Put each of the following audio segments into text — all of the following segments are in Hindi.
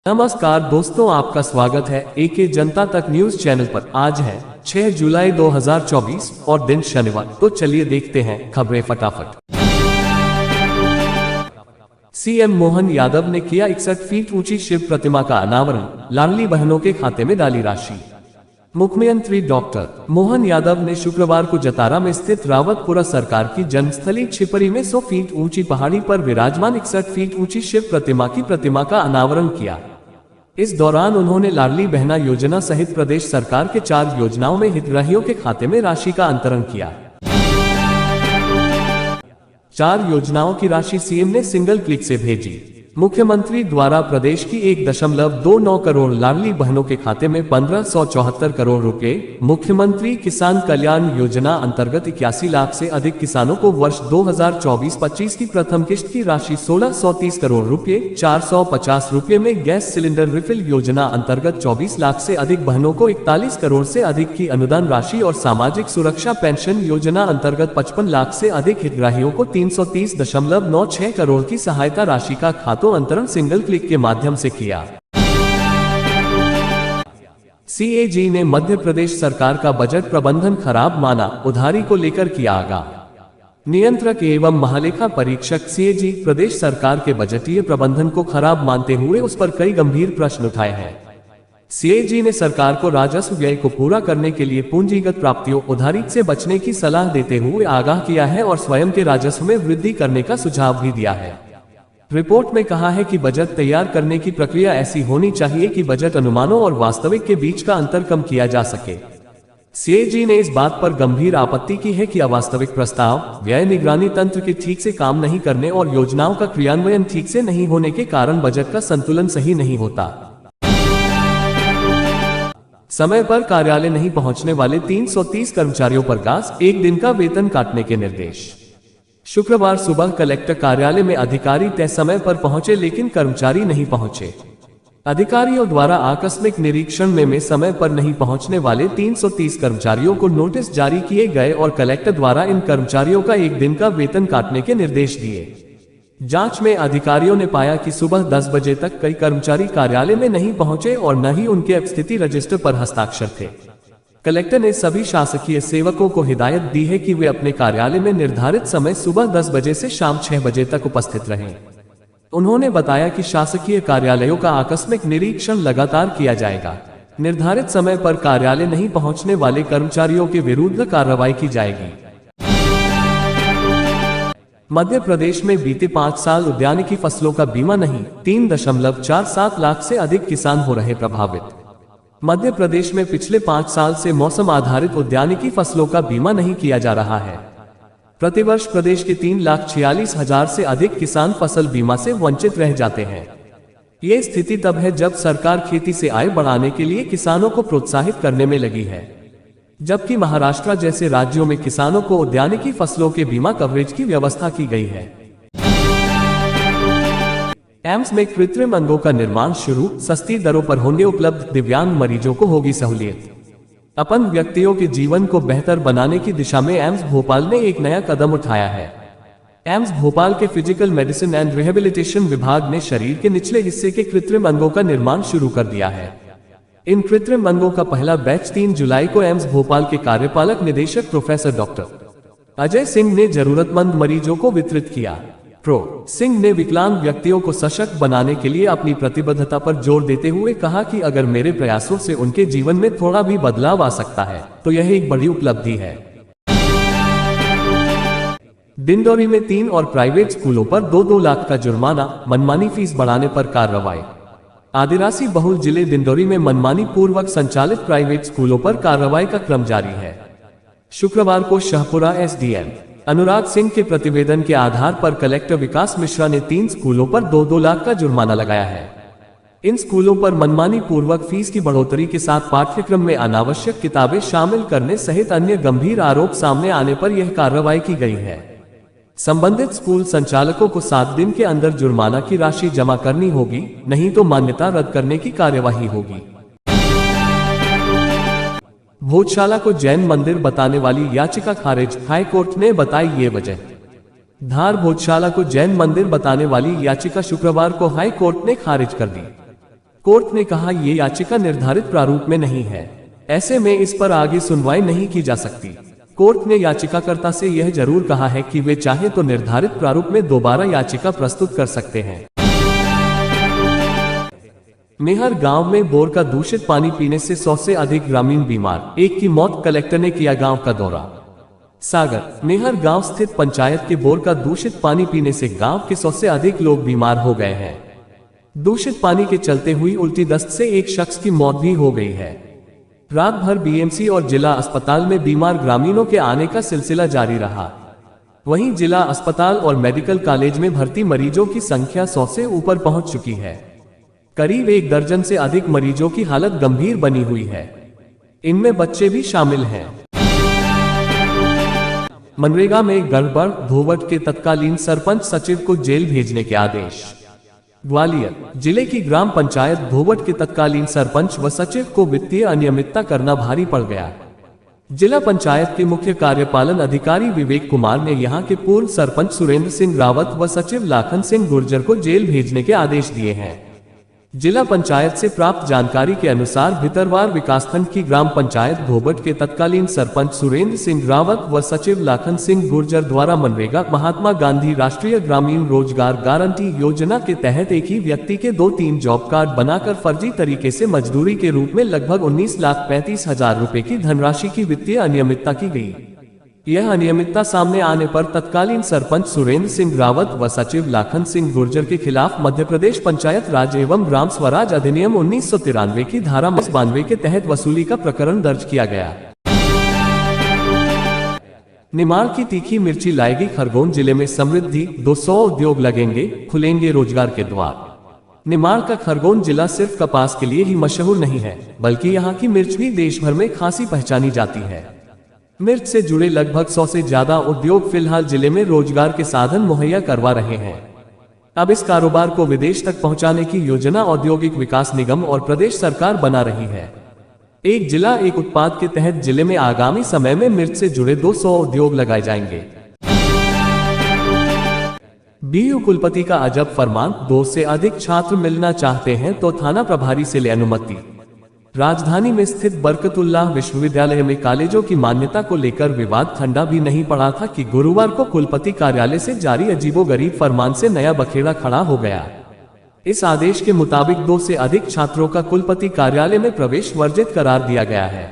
नमस्कार दोस्तों, आपका स्वागत है एके जनता तक न्यूज चैनल पर। आज है 6 जुलाई 2024 और दिन शनिवार। तो चलिए देखते हैं खबरें फटाफट। सीएम मोहन यादव ने किया 61 फीट ऊंची शिव प्रतिमा का अनावरण, लाडली बहनों के खाते में डाली राशि। मुख्यमंत्री डॉक्टर मोहन यादव ने शुक्रवार को जतारा में स्थित रावतपुरा सरकार की जन्मस्थली छिपरी में 100 फीट ऊंची पहाड़ी पर विराजमान 61 फीट ऊंची शिव प्रतिमा का अनावरण किया। इस दौरान उन्होंने लाडली बहना योजना सहित प्रदेश सरकार के 4 योजनाओं में हितग्राहियों के खाते में राशि का अंतरण किया। 4 योजनाओं की राशि सीएम ने सिंगल क्लिक से भेजी। मुख्यमंत्री द्वारा प्रदेश की 1.29 करोड़ लाडली बहनों के खाते में 1574 करोड़ रुपए। मुख्यमंत्री किसान कल्याण योजना अंतर्गत 81 लाख से अधिक किसानों को वर्ष 2024-25 की प्रथम किश्त की राशि 1630 करोड़ रुपए। 450 रुपए में गैस सिलेंडर रिफिल योजना अंतर्गत 24 लाख से अधिक बहनों को 41 करोड़ से अधिक की अनुदान राशि और सामाजिक सुरक्षा पेंशन योजना अंतर्गत 55 लाख से अधिक हितग्राहियों को 330.96 करोड़ की सहायता राशि का खातों अंतरण सिंगल क्लिक के माध्यम से किया। सीएजी ने मध्य प्रदेश सरकार का बजट प्रबंधन खराब माना, उधारी को लेकर किया आगाह। नियंत्रक एवं महालेखा परीक्षक सीएजी प्रदेश सरकार के बजटीय प्रबंधन को खराब मानते हुए उस पर कई गंभीर प्रश्न उठाए हैं। सीएजी ने सरकार को राजस्व व्यय को पूरा करने के लिए पूंजीगत प्राप्तियों उधारी से बचने की सलाह देते हुए आगाह किया है और स्वयं के राजस्व में वृद्धि करने का सुझाव भी दिया है। रिपोर्ट में कहा है कि बजट तैयार करने की प्रक्रिया ऐसी होनी चाहिए कि बजट अनुमानों और वास्तविक के बीच का अंतर कम किया जा सके। सीएजी ने इस बात पर गंभीर आपत्ति की है कि अवास्तविक प्रस्ताव, व्यय निगरानी तंत्र के ठीक से काम नहीं करने और योजनाओं का क्रियान्वयन ठीक से नहीं होने के कारण बजट का संतुलन सही नहीं होता। समय पर कार्यालय नहीं पहुंचने वाले 330 कर्मचारियों पर गाज, 1 दिन का वेतन काटने के निर्देश। शुक्रवार सुबह कलेक्टर कार्यालय में अधिकारी तय समय पर पहुंचे लेकिन कर्मचारी नहीं पहुंचे। अधिकारियों द्वारा आकस्मिक निरीक्षण में समय पर नहीं पहुंचने वाले 330 कर्मचारियों को नोटिस जारी किए गए और कलेक्टर द्वारा इन कर्मचारियों का 1 दिन का वेतन काटने के निर्देश दिए। जांच में अधिकारियों ने पाया कि सुबह 10 बजे तक कई कर्मचारी कार्यालय में नहीं पहुंचे और न ही उनके उपस्थिति रजिस्टर पर हस्ताक्षर थे। कलेक्टर ने सभी शासकीय सेवकों को हिदायत दी है कि वे अपने कार्यालय में निर्धारित समय सुबह 10 बजे से शाम 6 बजे तक उपस्थित रहें। उन्होंने बताया कि शासकीय कार्यालयों का आकस्मिक निरीक्षण लगातार किया जाएगा। निर्धारित समय पर कार्यालय नहीं पहुंचने वाले कर्मचारियों के विरुद्ध कार्रवाई की जाएगी। मध्य प्रदेश में बीते 5 साल उद्यानिकी फसलों का बीमा नहीं, 3.47 लाख से अधिक किसान हो रहे प्रभावित। मध्य प्रदेश में पिछले 5 साल से मौसम आधारित उद्यानिकी फसलों का बीमा नहीं किया जा रहा है। प्रतिवर्ष प्रदेश के 3,46,000 से अधिक किसान फसल बीमा से वंचित रह जाते हैं। ये स्थिति तब है जब सरकार खेती से आय बढ़ाने के लिए किसानों को प्रोत्साहित करने में लगी है, जबकि महाराष्ट्र जैसे राज्यों में किसानों को उद्यानिकी फसलों के बीमा कवरेज की व्यवस्था की गई है। एम्स में कृत्रिम अंगों का निर्माण शुरू, सस्ती दरों पर होंगे उपलब्ध, दिव्यांग मरीजों को होगी सहूलियत। अपन व्यक्तियों के जीवन को बेहतर बनाने की दिशा में एम्स भोपाल ने एक नया कदम उठाया है। एम्स भोपाल के फिजिकल मेडिसिन एंड रिहेबिलिटेशन विभाग ने शरीर के निचले हिस्से के कृत्रिम अंगों का निर्माण शुरू कर दिया है। इन कृत्रिम अंगों का पहला बैच 3 जुलाई को एम्स भोपाल के कार्यपालक निदेशक प्रोफेसर डॉक्टर अजय सिंह ने जरूरतमंद मरीजों को वितरित किया। प्रो सिंह ने विकलांग व्यक्तियों को सशक्त बनाने के लिए अपनी प्रतिबद्धता पर जोर देते हुए कहा कि अगर मेरे प्रयासों से उनके जीवन में थोड़ा भी बदलाव आ सकता है तो यह एक बड़ी उपलब्धि है। डिंडोरी में 3 और प्राइवेट स्कूलों पर 2-2 लाख का जुर्माना, मनमानी फीस बढ़ाने पर कार्रवाई। आदिवासी बहुल जिले डिंडोरी में मनमानी पूर्वक संचालित प्राइवेट स्कूलों पर कार्रवाई का क्रम जारी है। शुक्रवार को शाहपुरा एसडीएम अनुराग सिंह के प्रतिवेदन के आधार पर कलेक्टर विकास मिश्रा ने 3 स्कूलों पर 2-2 लाख का जुर्माना लगाया है। इन स्कूलों पर मनमानी पूर्वक फीस की बढ़ोतरी के साथ पाठ्यक्रम में अनावश्यक किताबें शामिल करने सहित अन्य गंभीर आरोप सामने आने पर यह कार्रवाई की गई है। संबंधित स्कूल संचालकों को 7 दिन के अंदर जुर्माना की राशि जमा करनी होगी, नहीं तो मान्यता रद्द करने की कार्यवाही होगी। भोजशाला को जैन मंदिर बताने वाली याचिका खारिज, हाई कोर्ट ने बताई ये वजह। धार भोजशाला को जैन मंदिर बताने वाली याचिका शुक्रवार को हाई कोर्ट ने खारिज कर दी। कोर्ट ने कहा ये याचिका निर्धारित प्रारूप में नहीं है, ऐसे में इस पर आगे सुनवाई नहीं की जा सकती। कोर्ट ने याचिकाकर्ता से यह जरूर कहा है कि वे चाहे तो निर्धारित प्रारूप में दोबारा याचिका प्रस्तुत कर सकते हैं। मेहर गांव में बोर का दूषित पानी पीने से 100 से अधिक ग्रामीण बीमार, एक की मौत, कलेक्टर ने किया गांव का दौरा। सागर मेहर गांव स्थित पंचायत के बोर का दूषित पानी पीने से गांव के 100 से अधिक लोग बीमार हो गए हैं। दूषित पानी के चलते हुई उल्टी दस्त से एक शख्स की मौत भी हो गई है। रात भर बीएमसी और जिला अस्पताल में बीमार ग्रामीणों के आने का सिलसिला जारी रहा। वहीं जिला अस्पताल और मेडिकल कॉलेज में भर्ती मरीजों की संख्या 100 से ऊपर पहुंच चुकी है। करीब 1 दर्जन से अधिक मरीजों की हालत गंभीर बनी हुई है, इनमें बच्चे भी शामिल हैं। मनरेगा में गड़बड़, धोवट के तत्कालीन सरपंच सचिव को जेल भेजने के आदेश। ग्वालियर जिले की ग्राम पंचायत धोवट के तत्कालीन सरपंच व सचिव को वित्तीय अनियमितता करना भारी पड़ गया। जिला पंचायत के मुख्य कार्यपालन अधिकारी विवेक कुमार ने यहां के पूर्व सरपंच सुरेंद्र सिंह रावत व सचिव लाखन सिंह गुर्जर को जेल भेजने के आदेश दिए हैं। जिला पंचायत से प्राप्त जानकारी के अनुसार भितरवार विकासखंड की ग्राम पंचायत धोबट के तत्कालीन सरपंच सुरेंद्र सिंह रावत व सचिव लाखन सिंह गुर्जर द्वारा मनरेगा महात्मा गांधी राष्ट्रीय ग्रामीण रोजगार गारंटी योजना के तहत एक ही व्यक्ति के 2-3 जॉब कार्ड बनाकर फर्जी तरीके से मजदूरी के रूप में लगभग 19,35,000 रुपए की धनराशि की वित्तीय अनियमितता की गई। यह अनियमितता सामने आने पर तत्कालीन सरपंच सुरेंद्र सिंह रावत व सचिव लाखन सिंह गुर्जर के खिलाफ मध्य प्रदेश पंचायत राज एवं ग्राम स्वराज अधिनियम 1993 की धारा 92 के तहत वसूली का प्रकरण दर्ज किया गया। निमाड़ की तीखी मिर्ची लाएगी खरगोन जिले में समृद्धि, 200 उद्योग लगेंगे, खुलेंगे रोजगार के द्वार। निमाड़ का खरगोन जिला सिर्फ कपास के लिए ही मशहूर नहीं है, बल्कि यहाँ की मिर्च भी देश भर में खासी पहचानी जाती है। मिर्च से जुड़े लगभग 100 से ज्यादा उद्योग फिलहाल जिले में रोजगार के साधन मुहैया करवा रहे हैं। अब इस कारोबार को विदेश तक पहुंचाने की योजना औद्योगिक विकास निगम और प्रदेश सरकार बना रही है। एक जिला एक उत्पाद के तहत जिले में आगामी समय में मिर्च से जुड़े 200 उद्योग लगाए जाएंगे। बीयू कुलपति का अजब फरमान, 2 से अधिक छात्र मिलना चाहते हैं तो थाना प्रभारी से ले अनुमति। राजधानी में स्थित बरकतुल्लाह विश्वविद्यालय में कॉलेजों की मान्यता को लेकर विवाद ठंडा भी नहीं पड़ा था कि गुरुवार को कुलपति कार्यालय से जारी अजीबोगरीब फरमान से नया बखेड़ा खड़ा हो गया। इस आदेश के मुताबिक 2 से अधिक छात्रों का कुलपति कार्यालय में प्रवेश वर्जित करार दिया गया है।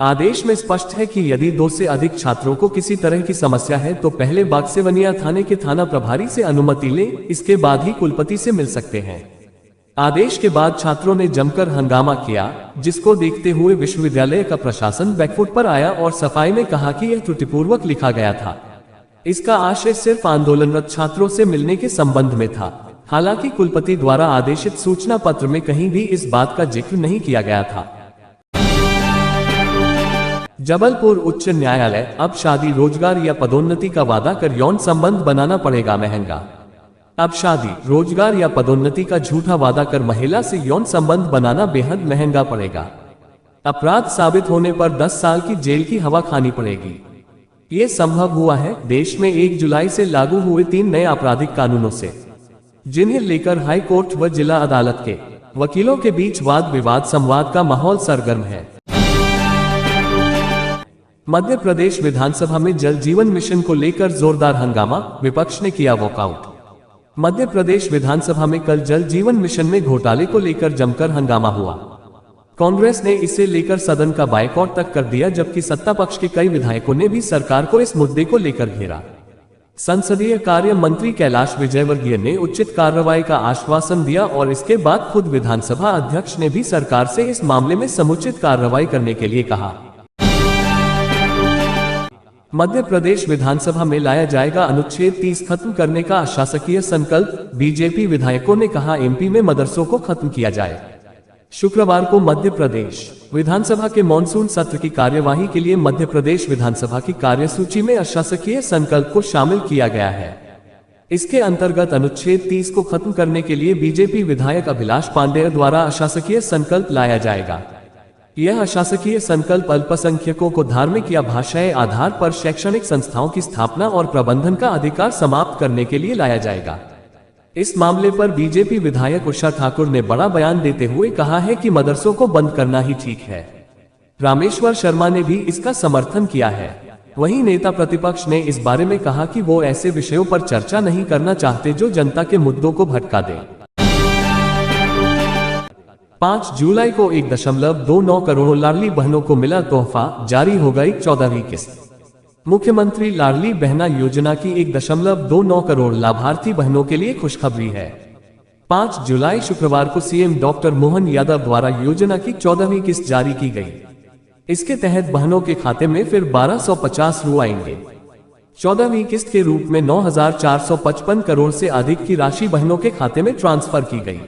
आदेश में स्पष्ट है कि यदि 2 से अधिक छात्रों को किसी तरह की समस्या है तो पहले बागसेवनिया थाने के थाना प्रभारी से अनुमति ले, इसके बाद ही कुलपति से मिल सकते हैं। आदेश के बाद छात्रों ने जमकर हंगामा किया, जिसको देखते हुए विश्वविद्यालय का प्रशासन बैकफुट पर आया और सफाई में कहा कि यह त्रुटिपूर्वक लिखा गया था। इसका आशय सिर्फ आंदोलनरत छात्रों से मिलने के संबंध में था। हालांकि कुलपति द्वारा आदेशित सूचना पत्र में कहीं भी इस बात का जिक्र नहीं किया गया था। जबलपुर उच्च न्यायालय, अब शादी, रोजगार या पदोन्नति का वादा कर यौन संबंध बनाना पड़ेगा महंगा। अब शादी, रोजगार या पदोन्नति का झूठा वादा कर महिला से यौन संबंध बनाना बेहद महंगा पड़ेगा। अपराध साबित होने पर 10 साल की जेल की हवा खानी पड़ेगी। ये संभव हुआ है देश में 1 जुलाई से लागू हुए 3 नए आपराधिक कानूनों से, जिन्हें लेकर हाई कोर्ट व जिला अदालत के वकीलों के बीच वाद विवाद संवाद का माहौल सरगर्म है। मध्य प्रदेश विधानसभा में जल जीवन मिशन को लेकर जोरदार हंगामा, विपक्ष ने किया वॉकआउट। मध्य प्रदेश विधानसभा में कल जल जीवन मिशन में घोटाले को लेकर जमकर हंगामा हुआ। कांग्रेस ने इसे लेकर सदन का बायकॉट तक कर दिया, जबकि सत्ता पक्ष के कई विधायकों ने भी सरकार को इस मुद्दे को लेकर घेरा। संसदीय कार्य मंत्री कैलाश विजयवर्गीय ने उचित कार्रवाई का आश्वासन दिया और इसके बाद खुद विधानसभा अध्यक्ष ने भी सरकार से इस मामले में समुचित कार्रवाई करने के लिए कहा। मध्य प्रदेश विधानसभा में लाया जाएगा अनुच्छेद 30 खत्म करने का अशासकीय संकल्प, बीजेपी विधायकों ने कहा एमपी में मदरसों को खत्म किया जाए। शुक्रवार को मध्य प्रदेश विधानसभा के मॉनसून सत्र की कार्यवाही के लिए मध्य प्रदेश विधानसभा की कार्यसूची में अशासकीय संकल्प को शामिल किया गया है। इसके अंतर्गत अनुच्छेद 30 को खत्म करने के लिए बीजेपी विधायक अभिलाष पांडेय द्वारा अशासकीय संकल्प लाया जाएगा। यह अशासकीय संकल्प अल्पसंख्यकों को धार्मिक या भाषाई आधार पर शैक्षणिक संस्थाओं की स्थापना और प्रबंधन का अधिकार समाप्त करने के लिए लाया जाएगा। इस मामले पर बीजेपी विधायक उषा ठाकुर ने बड़ा बयान देते हुए कहा है कि मदरसों को बंद करना ही ठीक है। रामेश्वर शर्मा ने भी इसका समर्थन किया है। वहीं नेता प्रतिपक्ष ने इस बारे में कहा कि वो ऐसे विषयों पर चर्चा नहीं करना चाहते जो जनता के मुद्दों को भटका दें। 5 जुलाई को 1.29 करोड़ लाडली बहनों को मिला तोहफा, जारी हो गई 14वीं किस्त। मुख्यमंत्री लाडली बहना योजना की 1.29 करोड़ लाभार्थी बहनों के लिए खुशखबरी है। 5 जुलाई शुक्रवार को सीएम डॉक्टर मोहन यादव द्वारा योजना की 14वीं किस्त जारी की गई। इसके तहत बहनों के खाते में फिर 1250 रु आएंगे। 14वीं किस्त के रूप में 9,455 करोड़ से अधिक की राशि बहनों के खाते में ट्रांसफर की गई।